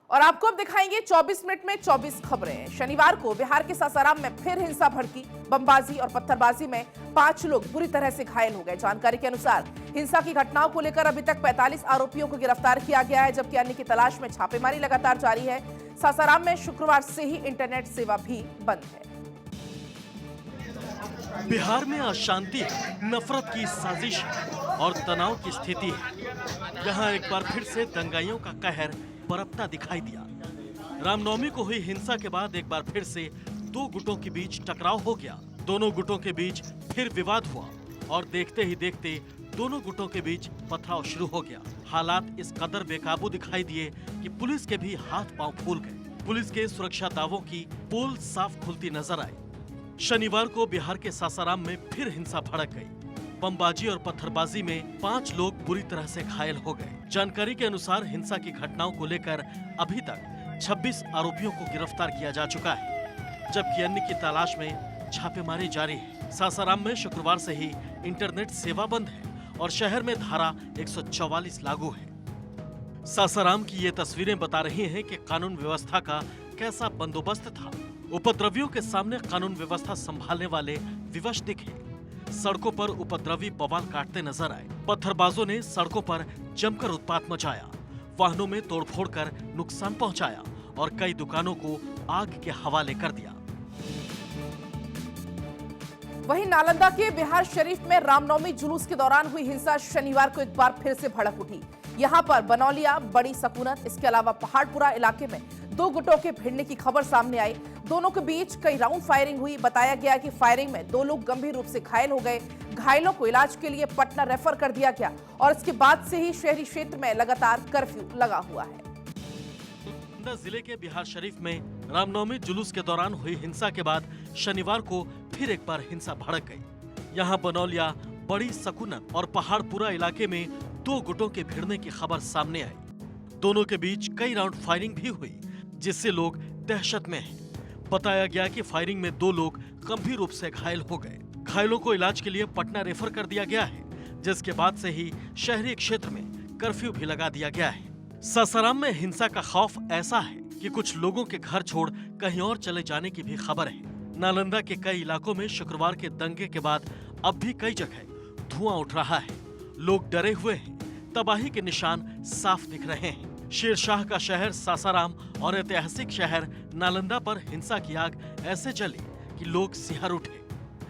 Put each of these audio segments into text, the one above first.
और आपको अब दिखाएंगे 24 मिनट में 24 खबरें। शनिवार को बिहार के सासाराम में फिर हिंसा भड़की। बमबाजी और पत्थरबाजी में 5 लोग बुरी तरह से घायल हो गए। जानकारी के अनुसार हिंसा की घटनाओं को लेकर अभी तक 45 आरोपियों को गिरफ्तार किया गया है, जबकि अन्य की तलाश में छापेमारी लगातार जारी है। सासाराम में शुक्रवार से ही इंटरनेट सेवा भी बंद है। बिहार में अशांति, नफरत की साजिश और तनाव की स्थिति है। यहाँ एक बार फिर से दंगाइयों का कहर बरपता दिखाई दिया। रामनवमी को हुई हिंसा के बाद एक बार फिर से दो गुटों के बीच टकराव हो गया। दोनों गुटों के बीच फिर विवाद हुआ और देखते ही देखते दोनों गुटों के बीच पथराव शुरू हो गया। हालात इस कदर बेकाबू दिखाई दिए कि पुलिस के भी हाथ पांव फूल गए। पुलिस के सुरक्षा दावों की पोल साफ खुलती नजर आई। शनिवार को बिहार के सासाराम में फिर हिंसा भड़क गई। बमबाजी और पत्थरबाजी में 5 लोग बुरी तरह से घायल हो गए। जानकारी के अनुसार हिंसा की घटनाओं को लेकर अभी तक 26 आरोपियों को गिरफ्तार किया जा चुका है, जबकि अन्य की तलाश में छापेमारी जारी है। सासाराम में शुक्रवार से ही इंटरनेट सेवा बंद है और शहर में धारा 144 लागू है। सासाराम की ये तस्वीरें बता रही हैं कि कानून व्यवस्था का कैसा बंदोबस्त था। उपद्रवियों के सामने कानून व्यवस्था संभालने वाले विवश दिखे। सड़कों पर उपद्रवी बवाल काटते नजर आए। पत्थरबाजों ने सड़कों पर जमकर उत्पात मचाया, वाहनों में तोड़फोड़ कर नुकसान पहुंचाया और कई दुकानों को आग के हवाले कर दिया। वहीं नालंदा के बिहार शरीफ में रामनवमी जुलूस के दौरान हुई हिंसा शनिवार को एक बार फिर से भड़क उठी। यहां पर बनौलिया, बड़ी सकूनत, इसके अलावा पहाड़पुरा इलाके में 2 गुटों के भिड़ने की खबर सामने आई। दोनों के बीच कई राउंड फायरिंग हुई। बताया गया कि फायरिंग में 2 लोग गंभीर रूप से घायल हो गए। घायलों को इलाज के लिए पटना रेफर कर दिया गया और इसके बाद से ही शहरी क्षेत्र में लगातार कर्फ्यू लगा हुआ है। नालंदा जिले के बिहार शरीफ में रामनवमी जुलूस के दौरान हुई हिंसा के बाद शनिवार को फिर एक बार हिंसा भड़क गई। यहाँ बनौलिया, बड़ी सकूनत और पहाड़पुरा इलाके में 2 गुटों के भिड़ने की खबर सामने आई। दोनों के बीच कई राउंड फायरिंग भी हुई, जिससे लोग दहशत में हैं। बताया गया कि फायरिंग में 2 लोग गंभीर रूप से घायल हो गए। घायलों को इलाज के लिए पटना रेफर कर दिया गया है, जिसके बाद से ही शहरी क्षेत्र में कर्फ्यू भी लगा दिया गया है। सासाराम में हिंसा का खौफ ऐसा है कि कुछ लोगों के घर छोड़ कहीं और चले जाने की भी खबर है। नालंदा के कई इलाकों में शुक्रवार के दंगे के बाद अब भी कई जगह धुआं उठ रहा है। लोग डरे हुए हैं। तबाही के निशान साफ दिख रहे हैं। शेरशाह का शहर सासाराम और ऐतिहासिक शहर नालंदा पर हिंसा की आग ऐसे जली कि लोग सिहर उठे।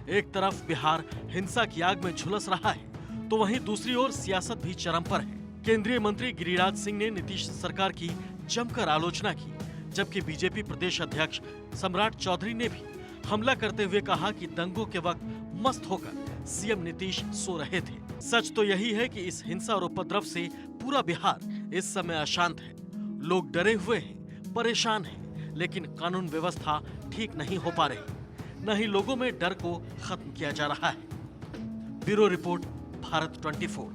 एक तरफ बिहार हिंसा की आग में झुलस रहा है, तो वहीं दूसरी ओर सियासत भी चरम पर है। केंद्रीय मंत्री गिरिराज सिंह ने नीतीश सरकार की जमकर आलोचना की, जबकि बीजेपी प्रदेश अध्यक्ष सम्राट चौधरी ने भी हमला करते हुए कहा कि दंगों के वक्त मस्त होकर सीएम नीतीश सो रहे थे। सच तो यही है कि इस हिंसा और उपद्रव से पूरा बिहार इस समय अशांत है। लोग डरे हुए हैं, परेशान हैं, लेकिन कानून व्यवस्था ठीक नहीं हो पा रही। न ही लोगों में डर को खत्म किया जा रहा है। Bureau report, Bharat 24।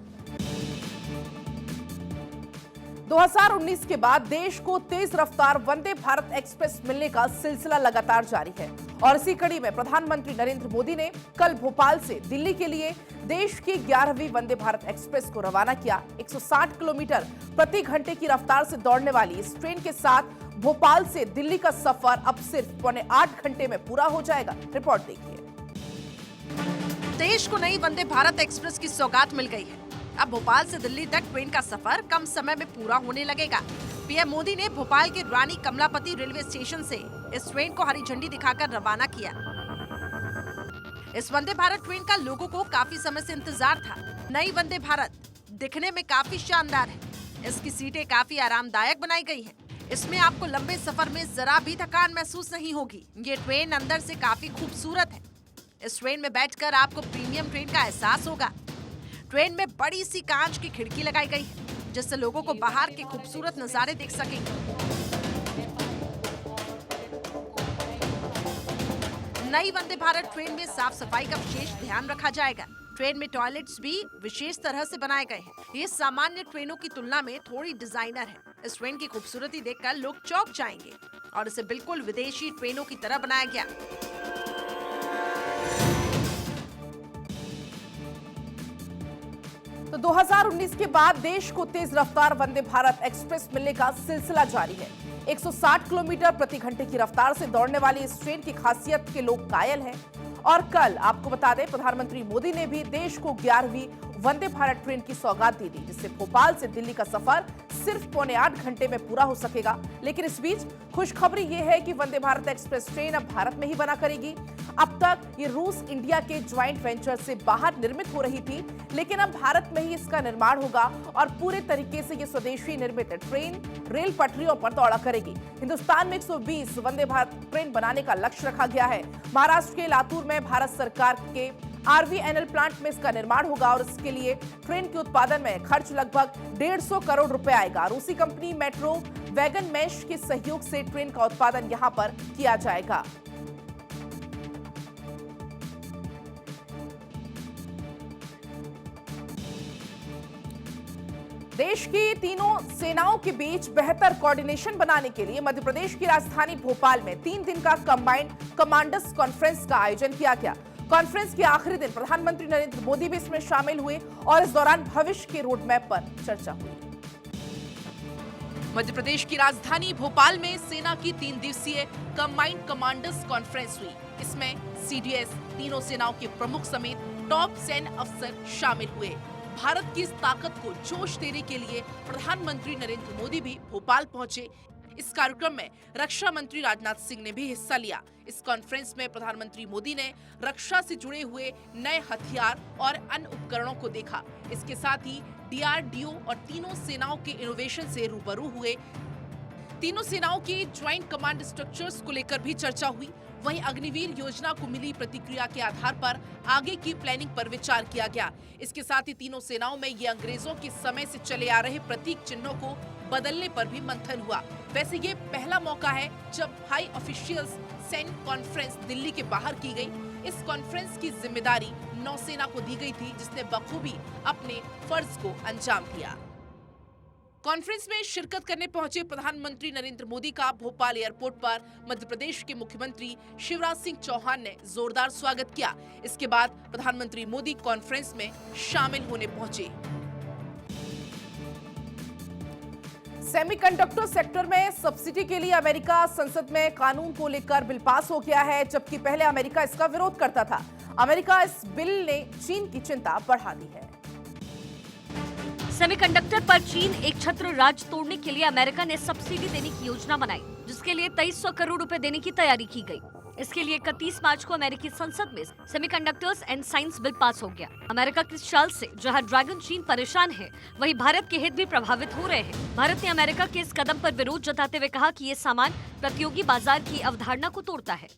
2019 के बाद देश को तेज रफ्तार वंदे भारत एक्सप्रेस मिलने का सिलसिला लगातार जारी है और इसी कड़ी में प्रधानमंत्री नरेंद्र मोदी ने कल भोपाल से दिल्ली के लिए देश की 11वीं वंदे भारत एक्सप्रेस को रवाना किया। 160 किलोमीटर प्रति घंटे की रफ्तार से दौड़ने वाली इस ट्रेन के साथ भोपाल से दिल्ली का सफर अब सिर्फ 7.25 घंटे में पूरा हो जाएगा। रिपोर्ट देखिए। देश को नई वंदे भारत एक्सप्रेस की सौगात मिल गई है। अब भोपाल से दिल्ली तक ट्रेन का सफर कम समय में पूरा होने लगेगा। पीएम मोदी ने भोपाल के रानी कमलापति रेलवे स्टेशन से इस ट्रेन को हरी झंडी दिखाकर रवाना किया। इस वंदे भारत ट्रेन का लोगों को काफी समय से इंतजार था। नई वंदे भारत दिखने में काफी शानदार है। इसकी सीटें काफी आरामदायक बनाई गई हैं। इसमें आपको लंबे सफर में जरा भी थकान महसूस नहीं होगी। ये ट्रेन अंदर से काफी खूबसूरत है। इस ट्रेन में बैठकर आपको प्रीमियम ट्रेन का एहसास होगा। ट्रेन में बड़ी सी कांच की खिड़की लगाई गई है, जिससे लोगों को बाहर के खूबसूरत नजारे दिख सकेंगे। नई वंदे भारत ट्रेन में साफ सफाई का विशेष ध्यान रखा जाएगा। ट्रेन में टॉयलेट्स भी विशेष तरह से बनाए गए हैं। ये सामान्य ट्रेनों की तुलना में थोड़ी डिजाइनर है। इस ट्रेन की खूबसूरती देखकर लोग चौंक जाएंगे और इसे बिल्कुल विदेशी ट्रेनों की तरह बनाया गया। तो 2019 के बाद देश को तेज रफ्तार वंदे भारत एक्सप्रेस मिलने का सिलसिला जारी है। 160 किलोमीटर प्रति घंटे की रफ्तार से दौड़ने वाली इस ट्रेन की खासियत के लोग कायल हैं। और कल आपको बता दें, प्रधानमंत्री मोदी ने भी देश को 11वीं वंदे भारत ट्रेन की सौगात दे दी, जिससे भोपाल से दिल्ली का सफर सिर्फ 7.25 घंटे में पूरा हो सकेगा। लेकिन इस बीच खुशखबरी ये है कि वंदे भारत एक्सप्रेस ट्रेन अब भारत में ही बना करेगी। अब तक ये रूस इंडिया के ज्वाइंट वेंचर से बाहर निर्मित हो रही थी, लेकिन अब भारत में ही इसका निर्माण होगा और पूरे तरीके से ये स्वदेशी निर्मित ट्रेन रेल पटरियों पर दौड़ा करेगी। हिंदुस्तान में 120 वंदे भारत ट्रेन बनाने का लक्ष्य रखा गया है। महाराष्ट्र के लातूर में भारत सरकार के RVNL प्लांट में इसका निर्माण होगा और इसके लिए ट्रेन के उत्पादन में खर्च लगभग 150 करोड़ रुपए आएगा। रूसी कंपनी मेट्रो वैगन मैश के सहयोग से ट्रेन का उत्पादन यहां पर किया जाएगा। देश की तीनों सेनाओं के बीच बेहतर कोऑर्डिनेशन बनाने के लिए मध्य प्रदेश की राजधानी भोपाल में 3 दिन का कंबाइंड कमांडर्स कॉन्फ्रेंस का आयोजन किया गया। कॉन्फ्रेंस के आखिरी दिन प्रधानमंत्री नरेंद्र मोदी भी इसमें शामिल हुए और इस दौरान भविष्य के रोड मैप पर चर्चा हुई। मध्य प्रदेश की राजधानी भोपाल में सेना की 3 दिवसीय कंबाइंड कमांडर्स कॉन्फ्रेंस हुई। इसमें CDS, तीनों सेनाओं के प्रमुख समेत टॉप सैन्य अफसर शामिल हुए। भारत की इस ताकत को जोश देने के लिए प्रधानमंत्री नरेंद्र मोदी भी भोपाल पहुंचे। इस कार्यक्रम में रक्षा मंत्री राजनाथ सिंह ने भी हिस्सा लिया। इस कॉन्फ्रेंस में प्रधानमंत्री मोदी ने रक्षा से जुड़े हुए नए हथियार और अन्य उपकरणों को देखा। इसके साथ ही DRDO और तीनों सेनाओं के इनोवेशन से रूबरू हुए। तीनों सेनाओं के ज्वाइंट कमांड स्ट्रक्चर्स को लेकर भी चर्चा हुई। वहीं अग्निवीर योजना को मिली प्रतिक्रिया के आधार पर आगे की प्लानिंग पर विचार किया गया। इसके साथ ही तीनों सेनाओं में ये अंग्रेजों के समय से चले आ रहे प्रतीक चिन्हों को बदलने पर भी मंथन हुआ। वैसे ये पहला मौका है जब हाई ऑफिशियल्स सैन्य कॉन्फ्रेंस दिल्ली के बाहर की गई। इस कॉन्फ्रेंस की जिम्मेदारी नौसेना को दी गई थी, जिसने बखूबी अपने फर्ज को अंजाम दिया। कॉन्फ्रेंस में शिरकत करने पहुंचे प्रधानमंत्री नरेंद्र मोदी का भोपाल एयरपोर्ट पर मध्य प्रदेश के मुख्यमंत्री शिवराज सिंह चौहान ने जोरदार स्वागत किया। इसके बाद प्रधानमंत्री मोदी कॉन्फ्रेंस में शामिल होने पहुंचे। सेमीकंडक्टर सेक्टर में सब्सिडी के लिए अमेरिका संसद में कानून को लेकर बिल पास हो गया है, जबकि पहले अमेरिका इसका विरोध करता था। अमेरिका इस बिल ने चीन की चिंता बढ़ा दी है। सेमीकंडक्टर पर चीन एक छत्र राज तोड़ने के लिए अमेरिका ने सब्सिडी देने की योजना बनाई, जिसके लिए 2300 करोड़ रुपए देने की तैयारी की गई। इसके लिए 31 मार्च को अमेरिकी संसद में semiconductors and science bill pass हो गया। अमेरिका की चाल से जहां ड्रैगन चीन परेशान है, वहीं भारत के हित भी प्रभावित हो रहे हैं। भारत ने अमेरिका के इस कदम पर विरोध जताते हुए कहा कि ये सामान प्रतियोगी बाजार की अवधारणा को तोड़ता है।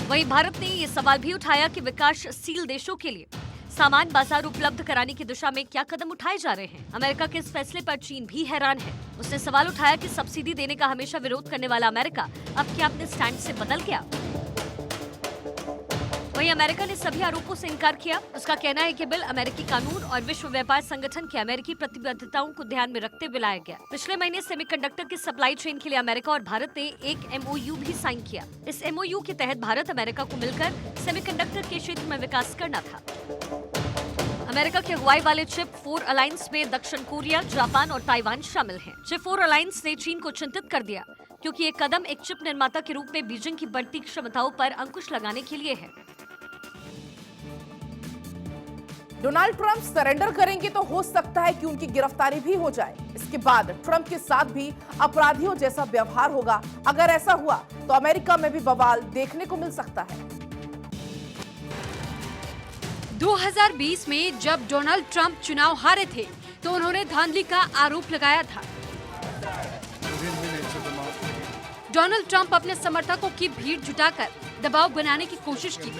वहीं भारत ने ये सवाल भी उठाया कि विकासशील देशों के लिए सामान बाजार उपलब्ध कराने की दिशा में क्या कदम उठाए जा रहे हैं। अमेरिका के इस फैसले पर चीन भी हैरान है। उसने सवाल उठाया कि सब्सिडी देने का हमेशा विरोध करने वाला अमेरिका अब क्या अपने स्टैंड से बदल गया। वहीं अमेरिका ने सभी आरोपों से इनकार किया। उसका कहना है कि बिल अमेरिकी कानून और विश्व व्यापार संगठन की अमेरिकी प्रतिबद्धताओं को ध्यान में रखते हुए लाया गया। पिछले महीने सेमीकंडक्टर की सप्लाई चेन के लिए अमेरिका और भारत ने एक MOU भी साइन किया। इस MOU के तहत भारत अमेरिका को मिलकर सेमीकंडक्टर के क्षेत्र में विकास करना था। अमेरिका के अगुवाई वाले चिप 4 अलायंस में दक्षिण कोरिया, जापान और ताइवान शामिल हैं। चिप 4 अलायंस ने चीन को चिंतित कर दिया, क्योंकि ये कदम एक चिप निर्माता के रूप में बीजिंग की बढ़ती क्षमताओं पर अंकुश लगाने के लिए है। डोनाल्ड ट्रंप सरेंडर करेंगे तो हो सकता है कि उनकी गिरफ्तारी भी हो जाए। इसके बाद ट्रंप के साथ भी अपराधियों जैसा व्यवहार होगा। अगर ऐसा हुआ तो अमेरिका में भी बवाल देखने को मिल सकता है। 2020 में जब डोनाल्ड ट्रंप चुनाव हारे थे तो उन्होंने धांधली का आरोप लगाया था। डोनाल्ड ट्रंप अपने समर्थकों की भीड़ जुटाकर दबाव बनाने की कोशिश की।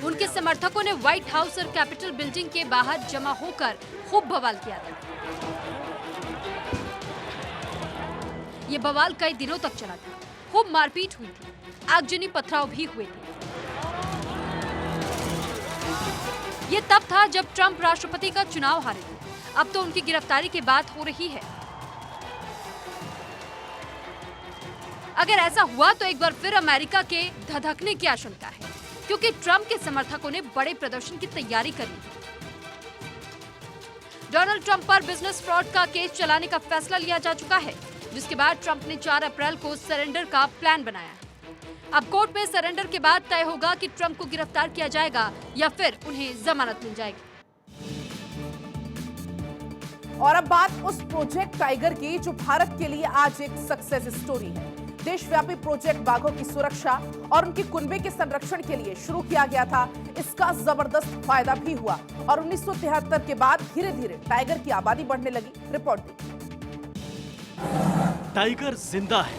उनके समर्थकों ने व्हाइट हाउस और कैपिटल बिल्डिंग के बाहर जमा होकर खूब बवाल किया था। ये बवाल कई दिनों तक चला था। खूब मारपीट हुई थी, आगजनी पथराव भी हुए थे। ये तब था जब ट्रंप राष्ट्रपति का चुनाव हारे थे। अब तो उनकी गिरफ्तारी की बात हो रही है। अगर ऐसा हुआ तो एक बार फिर अमेरिका के धधकने की आशंका है। क्योंकि ट्रंप के समर्थकों ने बड़े प्रदर्शन की तैयारी कर ली थी। डोनाल्ड ट्रंप पर बिजनेस फ्रॉड का केस चलाने का फैसला लिया जा चुका है, जिसके बाद ट्रंप ने 4 अप्रैल को सरेंडर का प्लान बनाया है। अब कोर्ट में सरेंडर के बाद तय होगा कि ट्रंप को गिरफ्तार किया जाएगा या फिर उन्हें जमानत मिल जाएगी। और अब बात उस प्रोजेक्ट टाइगर की जो भारत के लिए आज एक सक्सेस स्टोरी है। देशव्यापी प्रोजेक्ट बाघों की सुरक्षा और उनके कुनबे के संरक्षण के लिए शुरू किया गया था। इसका जबरदस्त फायदा भी हुआ और 1973 के बाद धीरे धीरे टाइगर की आबादी बढ़ने लगी। रिपोर्ट देखिए। टाइगर जिंदा है।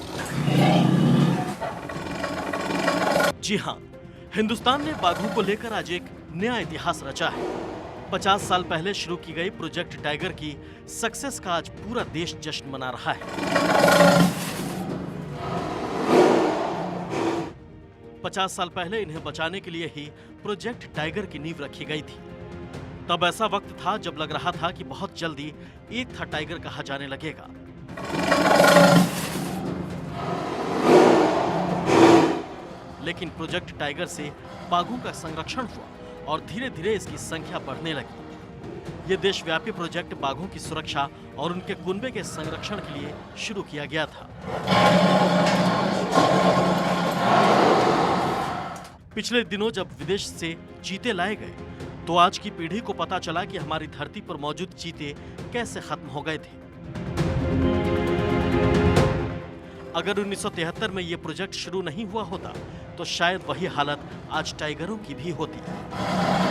जी हां, हिंदुस्तान ने बाघों को लेकर आज एक नया इतिहास रचा है। 50 साल पहले शुरू की गई प्रोजेक्ट टाइगर की सक्सेस का आज पूरा देश जश्न मना रहा है। 50 साल पहले इन्हें बचाने के लिए ही प्रोजेक्ट टाइगर की नींव रखी गई थी। तब ऐसा वक्त था जब लग रहा था कि बहुत जल्दी एक था टाइगर कहा जाने लगेगा। लेकिन प्रोजेक्ट टाइगर से बाघों का संरक्षण हुआ और धीरे धीरे इसकी संख्या बढ़ने लगी। ये देशव्यापी प्रोजेक्ट बाघों की सुरक्षा और उनके कुनबे के संरक्षण के लिए शुरू किया गया था। पिछले दिनों जब विदेश से चीते लाए गए तो आज की पीढ़ी को पता चला कि हमारी धरती पर मौजूद चीते कैसे खत्म हो गए थे। अगर 1973 में यह प्रोजेक्ट शुरू नहीं हुआ होता तो शायद वही हालत आज टाइगरों की भी होती।